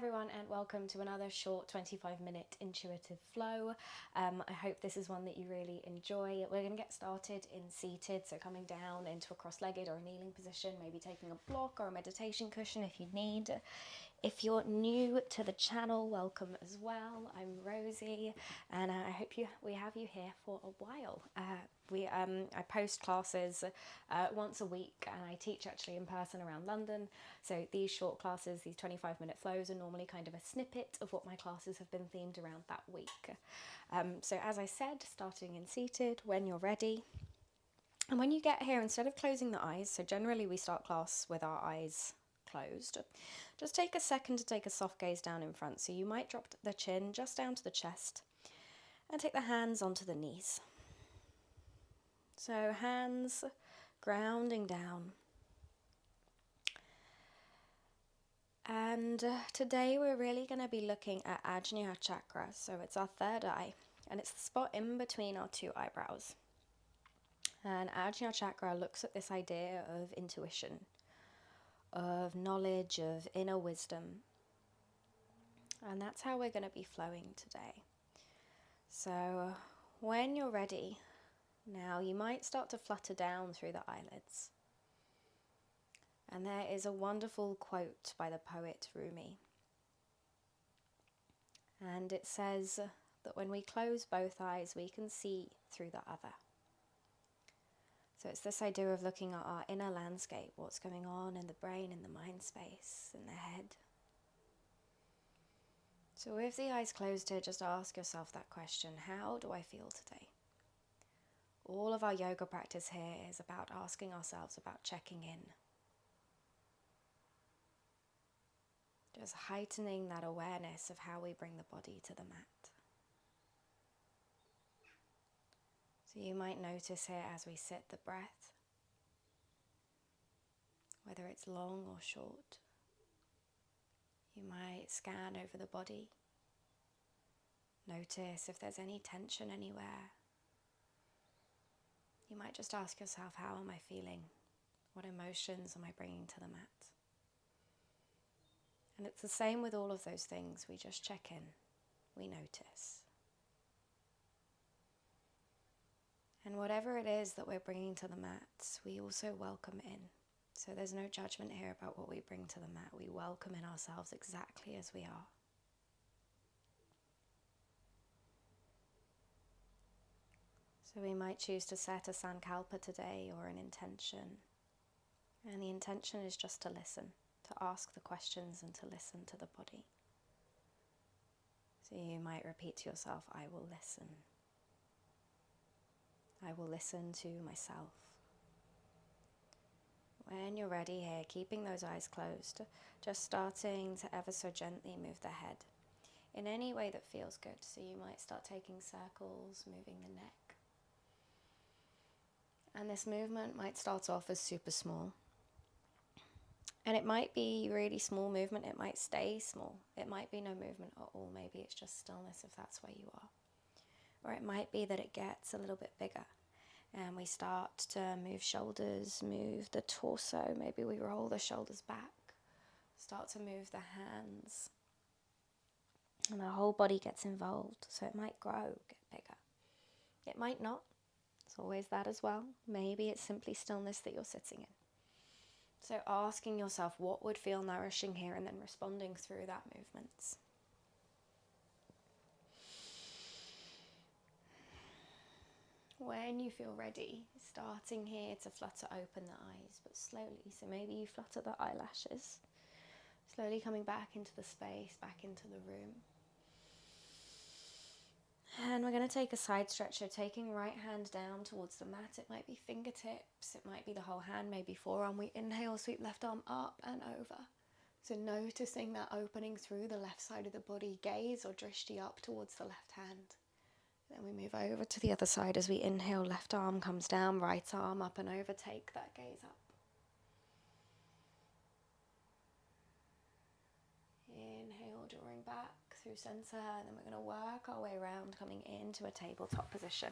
everyone, and welcome to another short 25-minute intuitive flow. I hope this is one that you really enjoy. We're going to get started in seated, so coming down into a cross-legged or a kneeling position, maybe taking a block or a meditation cushion if you need. If you're new to the channel, welcome as well. I'm Rosie, and I hope we have you here for a while. I post classes once a week, and I teach actually in person around London. So these short classes, these 25-minute flows, are normally kind of a snippet of what my classes have been themed around that week. So as I said, starting in seated, when you're ready. And when you get here, instead of closing the eyes, so generally we start class with our eyes closed, just take a second to take a soft gaze down in front. So you might drop the chin just down to the chest and take the hands onto the knees. So hands grounding down. And today we're really going to be looking at Ajinio Chakra. So it's our third eye, and it's the spot in between our two eyebrows. And Ajinio Chakra looks at this idea of intuition, of knowledge, of inner wisdom. And that's how we're going to be flowing today. So when you're ready, now you might start to flutter down through the eyelids. And there is a wonderful quote by the poet Rumi. And it says that when we close both eyes, we can see through the other. So it's this idea of looking at our inner landscape, what's going on in the brain, in the mind space, in the head. So with the eyes closed here, just ask yourself that question: how do I feel today? All of our yoga practice here is about asking ourselves, about checking in. Just heightening that awareness of how we bring the body to the mat. So you might notice here as we sit the breath, whether it's long or short. You might scan over the body. Notice if there's any tension anywhere. You might just ask yourself, how am I feeling? What emotions am I bringing to the mat? And it's the same with all of those things. We just check in. We notice. And whatever it is that we're bringing to the mat, we also welcome in. So there's no judgment here about what we bring to the mat. We welcome in ourselves exactly as we are. So we might choose to set a sankalpa today or an intention. And the intention is just to listen, to ask the questions and to listen to the body. So you might repeat to yourself, I will listen. I will listen to myself. When you're ready here, keeping those eyes closed, just starting to ever so gently move the head in any way that feels good. So you might start taking circles, moving the neck. And this movement might start off as super small. And it might be really small movement, it might stay small. It might be no movement at all, maybe it's just stillness if that's where you are. Or it might be that it gets a little bit bigger and we start to move shoulders, move the torso, maybe we roll the shoulders back, start to move the hands, and the whole body gets involved. So it might grow, get bigger. It might not, it's always that as well. Maybe it's simply stillness that you're sitting in. So asking yourself what would feel nourishing here and then responding through that movement. When you feel ready, starting here to flutter open the eyes, but slowly. So maybe you flutter the eyelashes, slowly coming back into the space, back into the room. And we're going to take a side stretcher, taking right hand down towards the mat. It might be fingertips, it might be the whole hand, maybe forearm. We inhale, sweep left arm up and over. So noticing that opening through the left side of the body, gaze or drishti up towards the left hand. Then we move over to the other side as we inhale, left arm comes down, right arm up and over, take that gaze up. Inhale, drawing back through center, and then we're going to work our way around, coming into a tabletop position.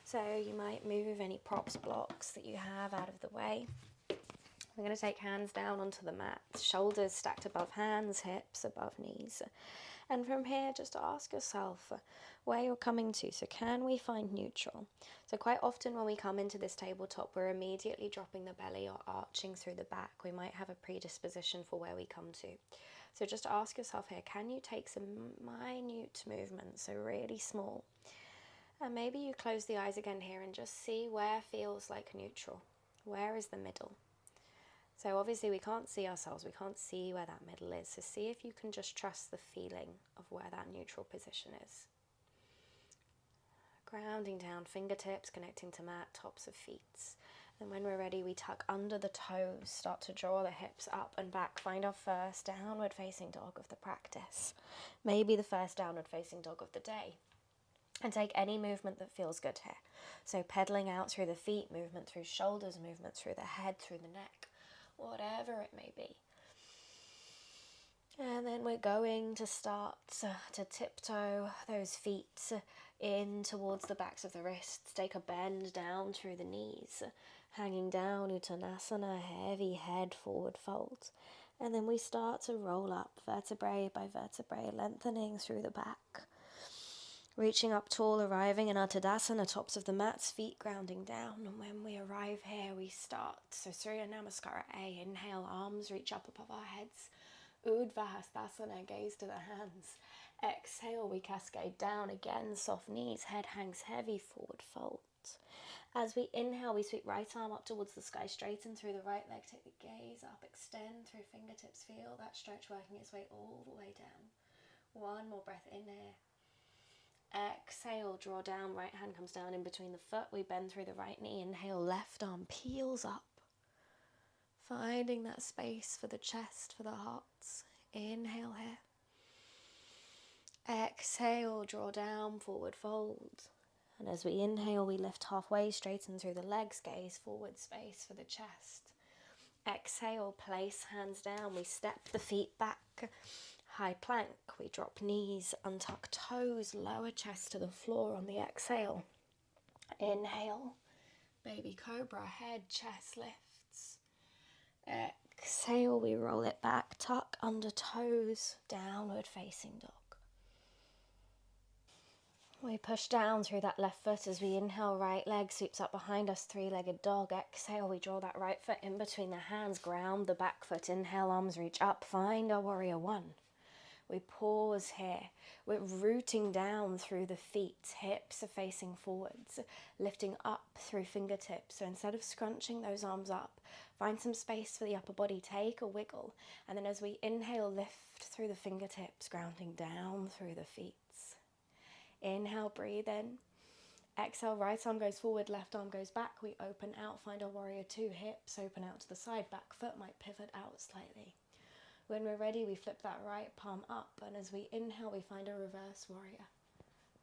So you might move any props, blocks that you have out of the way. We're going to take hands down onto the mat, shoulders stacked above hands, hips above knees. And from here, just ask yourself where you're coming to. So can we find neutral? So quite often when we come into this tabletop, we're immediately dropping the belly or arching through the back. We might have a predisposition for where we come to. So just ask yourself here, can you take some minute movements, so really small? And maybe you close the eyes again here and just see where feels like neutral. Where is the middle? So obviously we can't see ourselves, we can't see where that middle is. So see if you can just trust the feeling of where that neutral position is. Grounding down, fingertips connecting to mat, tops of feet. And when we're ready, we tuck under the toes, start to draw the hips up and back. Find our first downward facing dog of the practice. Maybe the first downward facing dog of the day. And take any movement that feels good here. So pedaling out through the feet, movement through shoulders, movement through the head, through the neck. Whatever it may be. And then we're going to start to tiptoe those feet in towards the backs of the wrists. Take a bend down through the knees. Hanging down, Uttanasana, heavy head, forward fold. And then we start to roll up vertebrae by vertebrae, lengthening through the back. Reaching up tall, arriving in our Tadasana, tops of the mats, feet grounding down. And when we arrive here, we start. So Surya Namaskara A, inhale, arms reach up above our heads. Urdhva gaze to the hands. Exhale, we cascade down again, soft knees, head hangs heavy, forward fold. As we inhale, we sweep right arm up towards the sky, straighten through the right leg, take the gaze up, extend through fingertips, feel that stretch working its way all the way down. One more breath in here. Exhale, draw down, right hand comes down in between the foot, we bend through the right knee, inhale, left arm peels up. Finding that space for the chest, for the hearts. Inhale here. Exhale, draw down, forward fold. And as we inhale, we lift halfway, straighten through the legs, gaze forward, space for the chest. Exhale, place hands down, we step the feet back. High plank, we drop knees, untuck toes, lower chest to the floor on the exhale. Inhale, baby cobra, head, chest lifts. Exhale, we roll it back, tuck under toes, downward facing dog. We push down through that left foot as we inhale, right leg sweeps up behind us, three-legged dog. Exhale, we draw that right foot in between the hands, ground the back foot. Inhale, arms reach up, find our warrior one. We pause here. We're rooting down through the feet. Hips are facing forwards, lifting up through fingertips. So instead of scrunching those arms up, find some space for the upper body. Take a wiggle. And then as we inhale, lift through the fingertips, grounding down through the feet. Inhale, breathe in. Exhale, right arm goes forward, left arm goes back. We open out, find our warrior two. Hips open out to the side, back foot might pivot out slightly. When we're ready, we flip that right palm up, and as we inhale, we find a reverse warrior.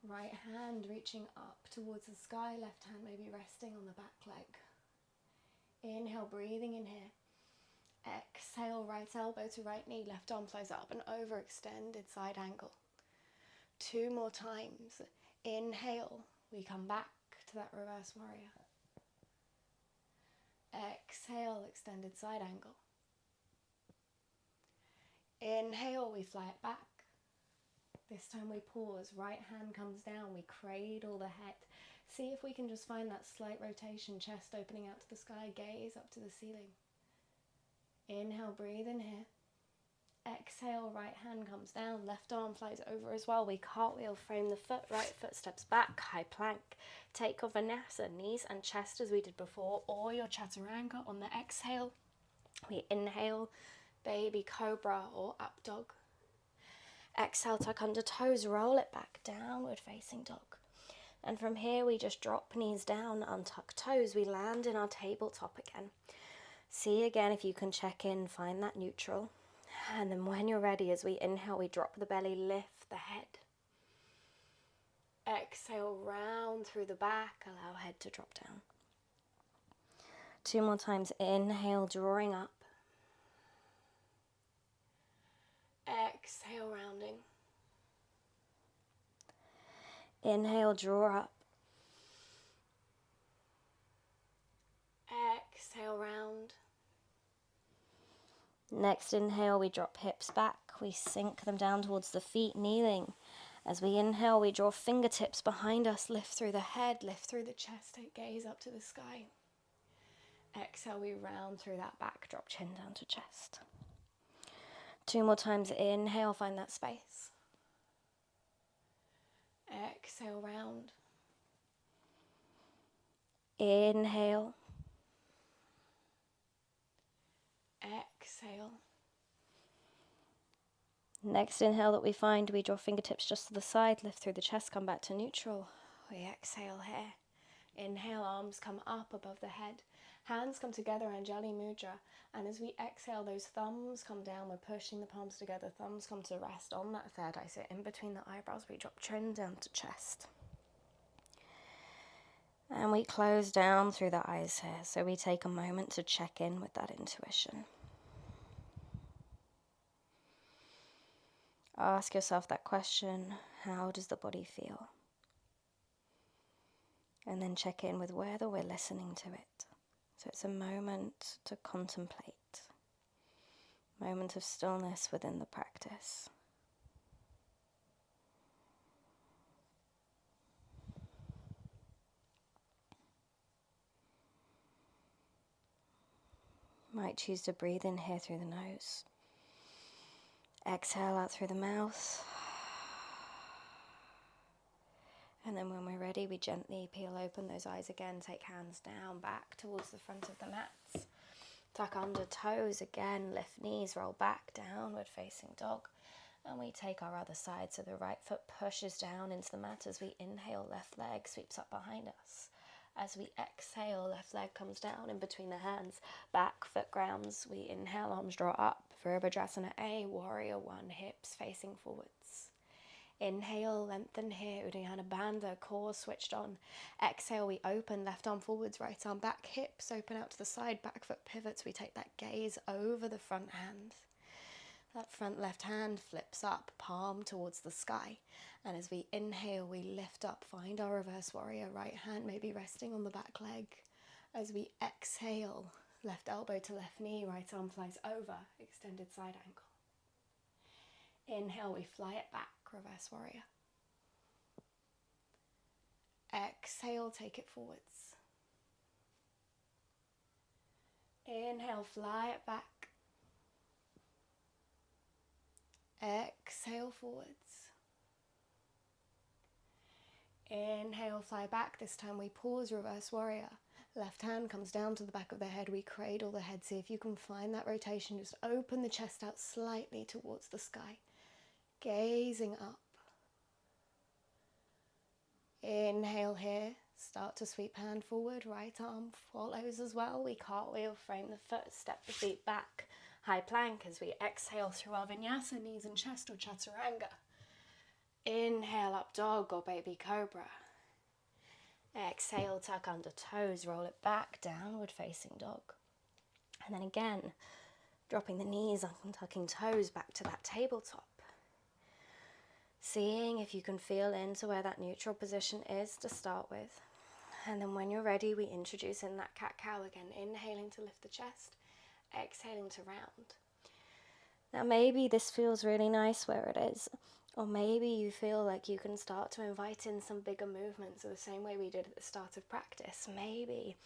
Right hand reaching up towards the sky, left hand maybe resting on the back leg. Inhale, breathing in here. Exhale, right elbow to right knee, left arm flies up and overextended side angle. Two more times. Inhale, we come back to that reverse warrior. Exhale, extended side angle. Inhale, we fly it back. This time we pause, right hand comes down, we cradle the head. See if we can just find that slight rotation, chest opening out to the sky, gaze up to the ceiling. Inhale, breathe in here. Exhale, right hand comes down, left arm flies over as well. We cartwheel, frame the foot, right foot steps back, high plank. Take off vinyasa, knees and chest as we did before, or your chaturanga on the exhale. We inhale, baby cobra or up dog. Exhale, tuck under toes, roll it back, downward facing dog. And from here we just drop knees down, untuck toes, we land in our tabletop again. See again if you can check in, find that neutral. And then when you're ready, as we inhale, we drop the belly, lift the head. Exhale, round through the back, allow head to drop down. Two more times, inhale, drawing up. Exhale, rounding. Inhale, draw up. Exhale, round. Next inhale, we drop hips back. We sink them down towards the feet, kneeling. As we inhale, we draw fingertips behind us, lift through the head, lift through the chest, take gaze up to the sky. Exhale, we round through that back, drop chin down to chest. 2 more times, inhale, find that space. Exhale, round. Inhale. Exhale. Next inhale that we find, we draw fingertips just to the side, lift through the chest, come back to neutral. We exhale here. Inhale, arms come up above the head. Hands come together, Anjali Mudra. And as we exhale, those thumbs come down. We're pushing the palms together. Thumbs come to rest on that third eye. So in between the eyebrows, we drop chin down to chest. And we close down through the eyes here. So we take a moment to check in with that intuition. Ask yourself that question, how does the body feel? And then check in with whether we're listening to it. So it's a moment to contemplate, moment of stillness within the practice. Might choose to breathe in here through the nose. Exhale out through the mouth. And then when we're ready, we gently peel open those eyes again. Take hands down, back towards the front of the mats. Tuck under toes again. Lift knees, roll back, downward facing dog. And we take our other side. So the right foot pushes down into the mat as we inhale. Left leg sweeps up behind us. As we exhale, left leg comes down in between the hands. Back foot grounds. We inhale, arms draw up. Virabhadrasana A, warrior one, hips facing forwards. Inhale, lengthen here, Uddiyana Bandha, core switched on. Exhale, we open, left arm forwards, right arm back, hips open out to the side, back foot pivots. We take that gaze over the front hand. That front left hand flips up, palm towards the sky. And as we inhale, we lift up, find our reverse warrior. Right hand maybe resting on the back leg. As we exhale, left elbow to left knee, right arm flies over, extended side ankle. Inhale, we fly it back, reverse warrior. Exhale, take it forwards. Inhale, fly it back. Exhale, forwards. Inhale, fly back. This time we pause, reverse warrior. Left hand comes down to the back of the head. We cradle the head. See if you can find that rotation. Just open the chest out slightly towards the sky. Gazing up. Inhale here. Start to sweep hand forward. Right arm follows as well. We cartwheel, frame the foot, step the feet back. High plank as we exhale through our vinyasa, knees and chest or chaturanga. Inhale, up dog or baby cobra. Exhale, tuck under toes, roll it back, downward facing dog. And then again, dropping the knees, tucking toes back to that tabletop. Seeing if you can feel into where that neutral position is to start with. And then when you're ready, we introduce in that cat-cow again, inhaling to lift the chest, exhaling to round. Now maybe this feels really nice where it is, or maybe you feel like you can start to invite in some bigger movements the same way we did at the start of practice. Maybe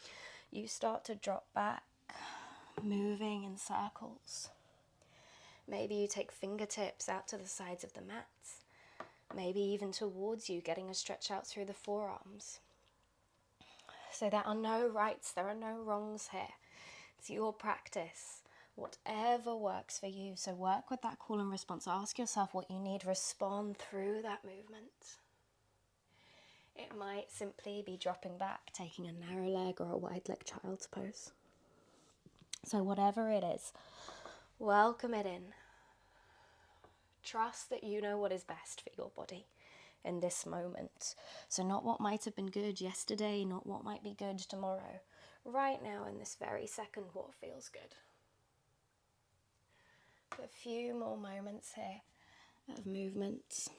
you start to drop back, moving in circles. Maybe you take fingertips out to the sides of the mats. Maybe even towards you, getting a stretch out through the forearms. So there are no rights, there are no wrongs here. It's your practice, whatever works for you. So work with that call and response. Ask yourself what you need, respond through that movement. It might simply be dropping back, taking a narrow leg or a wide leg child's pose. So whatever it is, welcome it in. Trust that you know what is best for your body in this moment. So not what might have been good yesterday, not what might be good tomorrow. Right now in this very second, what feels good. A few more moments here of movement.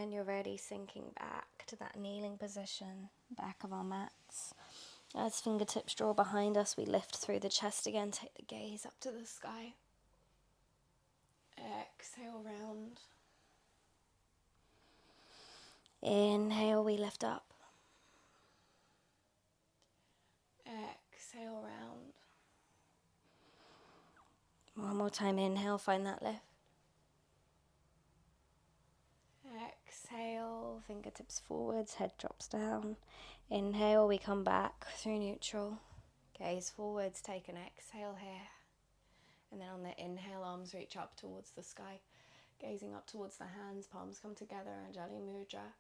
when you're ready, sinking back to that kneeling position, back of our mats. As fingertips draw behind us, we lift through the chest again, take the gaze up to the sky. Exhale, round. Inhale, we lift up. Exhale, round. One more time, inhale, find that lift. Exhale, fingertips forwards, head drops down. Inhale, we come back through neutral. Gaze forwards, take an exhale here. And then on the inhale, arms reach up towards the sky. Gazing up towards the hands, palms come together, Anjali Mudra.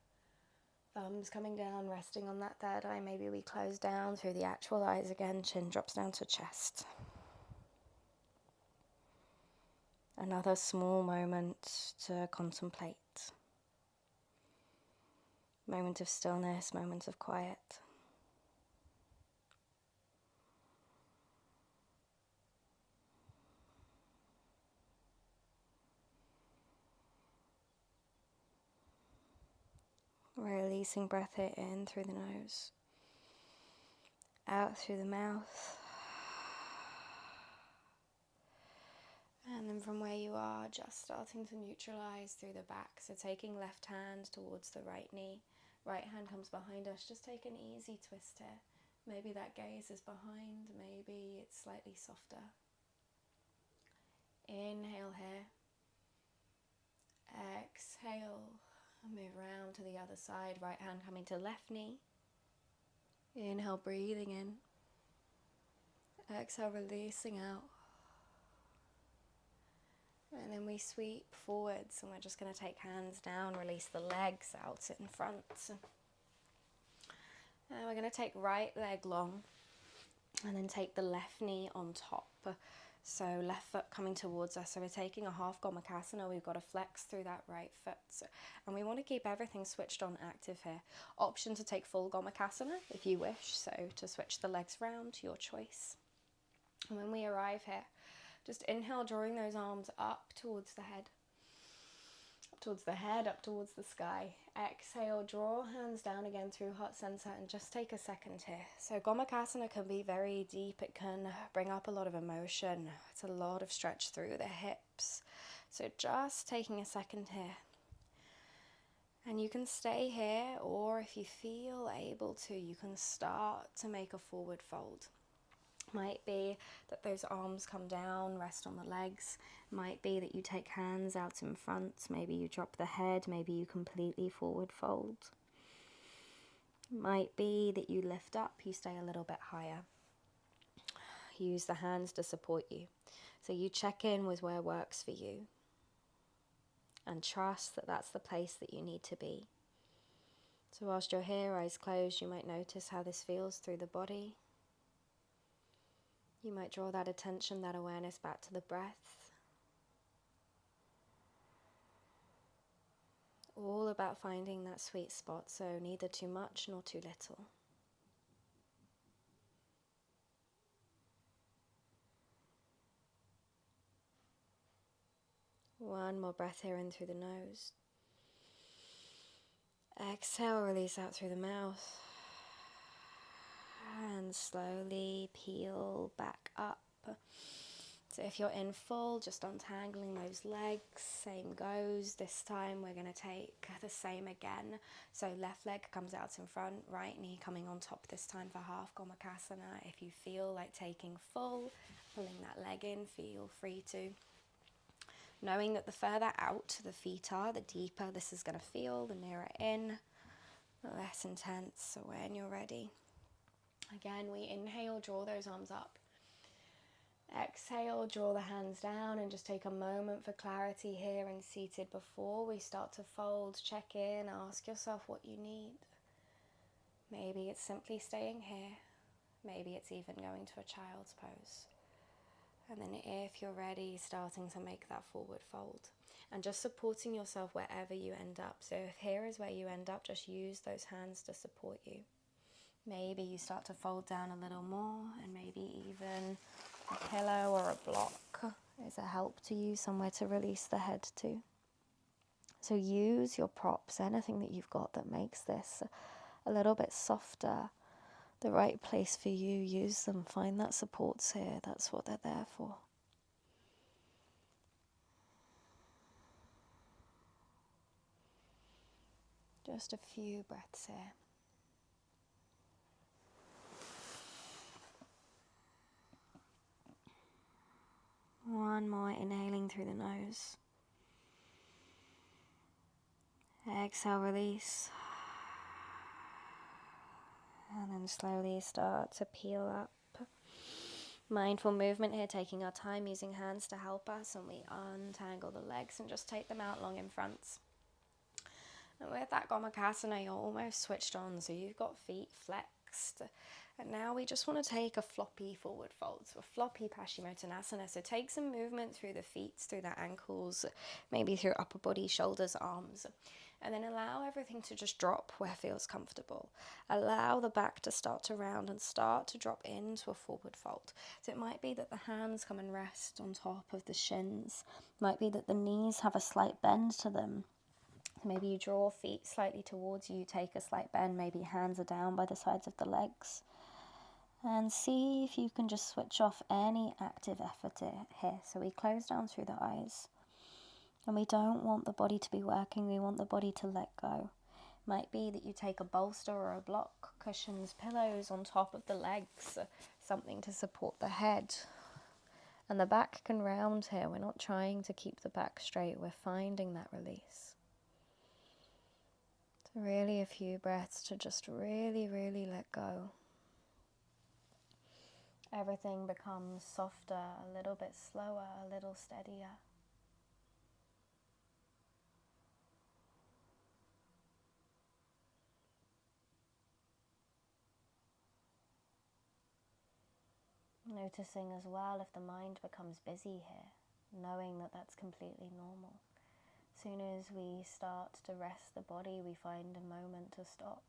Thumbs coming down, resting on that third eye. Maybe we close down through the actual eyes again, chin drops down to chest. Another small moment to contemplate. Moment of stillness, moment of quiet. Releasing breath in through the nose, out through the mouth. And then from where you are, just starting to neutralize through the back. So taking left hand towards the right knee. Right hand comes behind us. Just take an easy twist here. Maybe that gaze is behind. Maybe it's slightly softer. Inhale here. Exhale. Move around to the other side. Right hand coming to left knee. Inhale, breathing in. Exhale, releasing out. And then we sweep forwards, and we're just going to take hands down, release the legs out in front. And we're going to take right leg long, and then take the left knee on top. So left foot coming towards us. So we're taking a half Gaumakasana. We've got to flex through that right foot. And we want to keep everything switched on active here. Option to take full Gaumakasana if you wish. So to switch the legs round, your choice. And when we arrive here, just inhale, drawing those arms up towards the head. Up towards the head, up towards the sky. Exhale, draw hands down again through heart center and just take a second here. So Gaumakasana can be very deep. It can bring up a lot of emotion. It's a lot of stretch through the hips. So just taking a second here. And you can stay here, or if you feel able to, you can start to make a forward fold. Might be that those arms come down, rest on the legs. Might be that you take hands out in front. Maybe you drop the head. Maybe you completely forward fold. Might be that you lift up, you stay a little bit higher. Use the hands to support you. So you check in with where works for you. And trust that that's the place that you need to be. So whilst you're here, eyes closed, you might notice how this feels through the body. You might draw that attention, that awareness back to the breath. All about finding that sweet spot, so neither too much nor too little. One more breath here in through the nose. Exhale, release out through the mouth. And slowly peel back up. So if you're in full, just untangling those legs, same goes. This time we're going to take the same again. So left leg comes out in front, right knee coming on top this time for half Gaumakasana. If you feel like taking full, pulling that leg in, feel free to. Knowing that the further out the feet are, the deeper this is going to feel, the nearer in, the less intense. So when you're ready. Again, we inhale, draw those arms up. Exhale, draw the hands down and just take a moment for clarity here and seated before we start to fold. Check in, ask yourself what you need. Maybe it's simply staying here. Maybe it's even going to a child's pose. And then if you're ready, starting to make that forward fold. And just supporting yourself wherever you end up. So if here is where you end up, just use those hands to support you. Maybe you start to fold down a little more, and maybe even a pillow or a block is a help to you, somewhere to release the head to. So use your props, anything that you've got that makes this a little bit softer, the right place for you. Use them, find that supports here. That's what they're there for. Just a few breaths here. One more, inhaling through the nose. Exhale, release. And then slowly start to peel up. Mindful movement here, taking our time, using hands to help us, and we untangle the legs and just take them out long in front. And with that Gaumakasana, you're almost switched on, so you've got feet flexed. And now we just want to take a floppy forward fold, so a floppy Paschimottanasana. So take some movement through the feet, through the ankles, maybe through upper body, shoulders, arms. And then allow everything to just drop where it feels comfortable. Allow the back to start to round and start to drop into a forward fold. So it might be that the hands come and rest on top of the shins. It might be that the knees have a slight bend to them. Maybe you draw feet slightly towards you, take a slight bend, maybe hands are down by the sides of the legs. And see if you can just switch off any active effort here. So we close down through the eyes. And we don't want the body to be working, we want the body to let go. It might be that you take a bolster or a block, cushions, pillows on top of the legs, something to support the head. And the back can round here. We're not trying to keep the back straight, we're finding that release. So really a few breaths to just really, really let go. Everything becomes softer, a little bit slower, a little steadier. Noticing as well if the mind becomes busy here, knowing that that's completely normal. As soon as we start to rest the body, we find a moment to stop.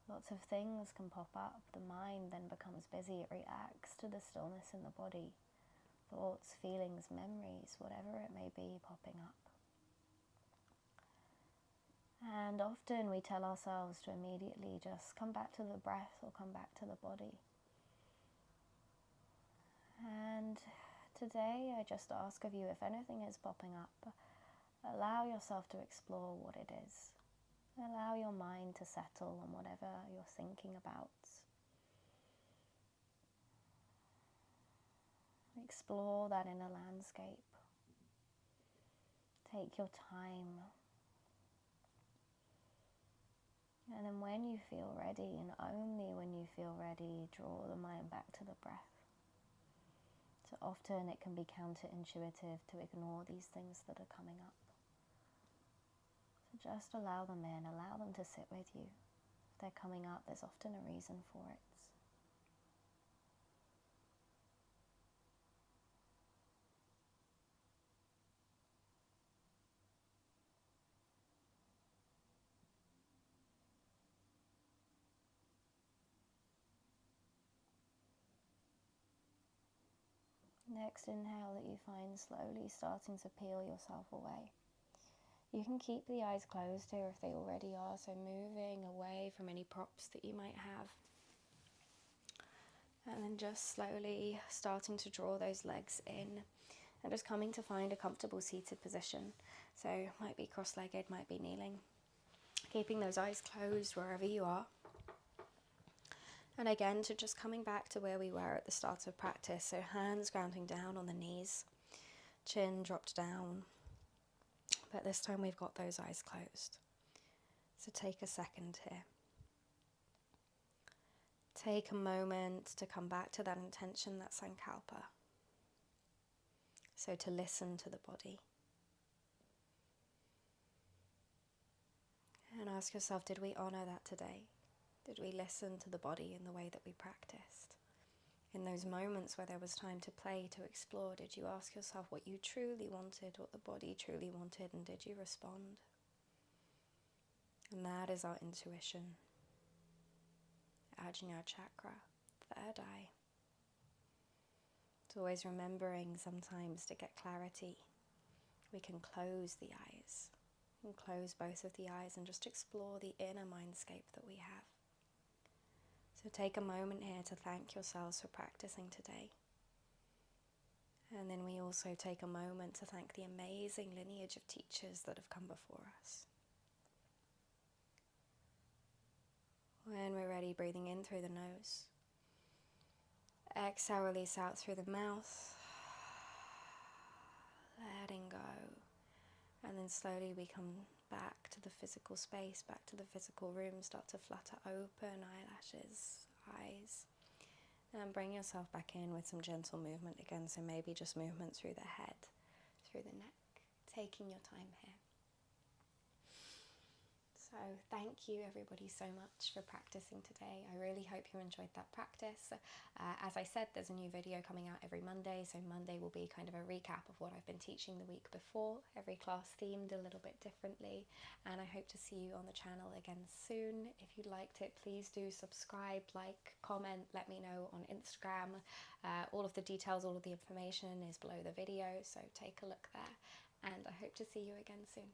Lots of things can pop up. The mind then becomes busy. It reacts to the stillness in the body. Thoughts, feelings, memories, whatever it may be popping up. And often we tell ourselves to immediately just come back to the breath or come back to the body. And today I just ask of you, if anything is popping up, allow yourself to explore what it is. Allow your mind to settle on whatever you're thinking about. Explore that inner landscape. Take your time. And then when you feel ready, and only when you feel ready, draw the mind back to the breath. So often it can be counterintuitive to ignore these things that are coming up. So just allow them in, allow them to sit with you. If they're coming up, there's often a reason for it. Next inhale that you find slowly starting to peel yourself away. You can keep the eyes closed here if they already are, so moving away from any props that you might have. And then just slowly starting to draw those legs in and just coming to find a comfortable seated position. So might be cross-legged, might be kneeling. Keeping those eyes closed wherever you are. And again, to just coming back to where we were at the start of practice. So hands grounding down on the knees, chin dropped down. But this time we've got those eyes closed. So take a second here. Take a moment to come back to that intention, that sankalpa. So to listen to the body. And ask yourself, did we honor that today? Did we listen to the body in the way that we practiced? In those moments where there was time to play, to explore, did you ask yourself what you truly wanted, what the body truly wanted, and did you respond? And that is our intuition. Ajinio Chakra, third eye. It's always remembering sometimes to get clarity. We can close the eyes. And close both of the eyes and just explore the inner mindscape that we have. So take a moment here to thank yourselves for practicing today. And then we also take a moment to thank the amazing lineage of teachers that have come before us. When we're ready, breathing in through the nose. Exhale, release out through the mouth. Letting go. And then slowly we come back to the physical space, back to the physical room. Start to flutter open, eyelashes, eyes. And bring yourself back in with some gentle movement again. So maybe just movement through the head, through the neck. Taking your time here. So thank you everybody so much for practicing today. I really hope you enjoyed that practice. As I said, there's a new video coming out every Monday, so Monday will be kind of a recap of what I've been teaching the week before, every class themed a little bit differently, and I hope to see you on the channel again soon. If you liked it, please do subscribe, like, comment, let me know on Instagram. All of the details, all of the information is below the video, so take a look there, and I hope to see you again soon.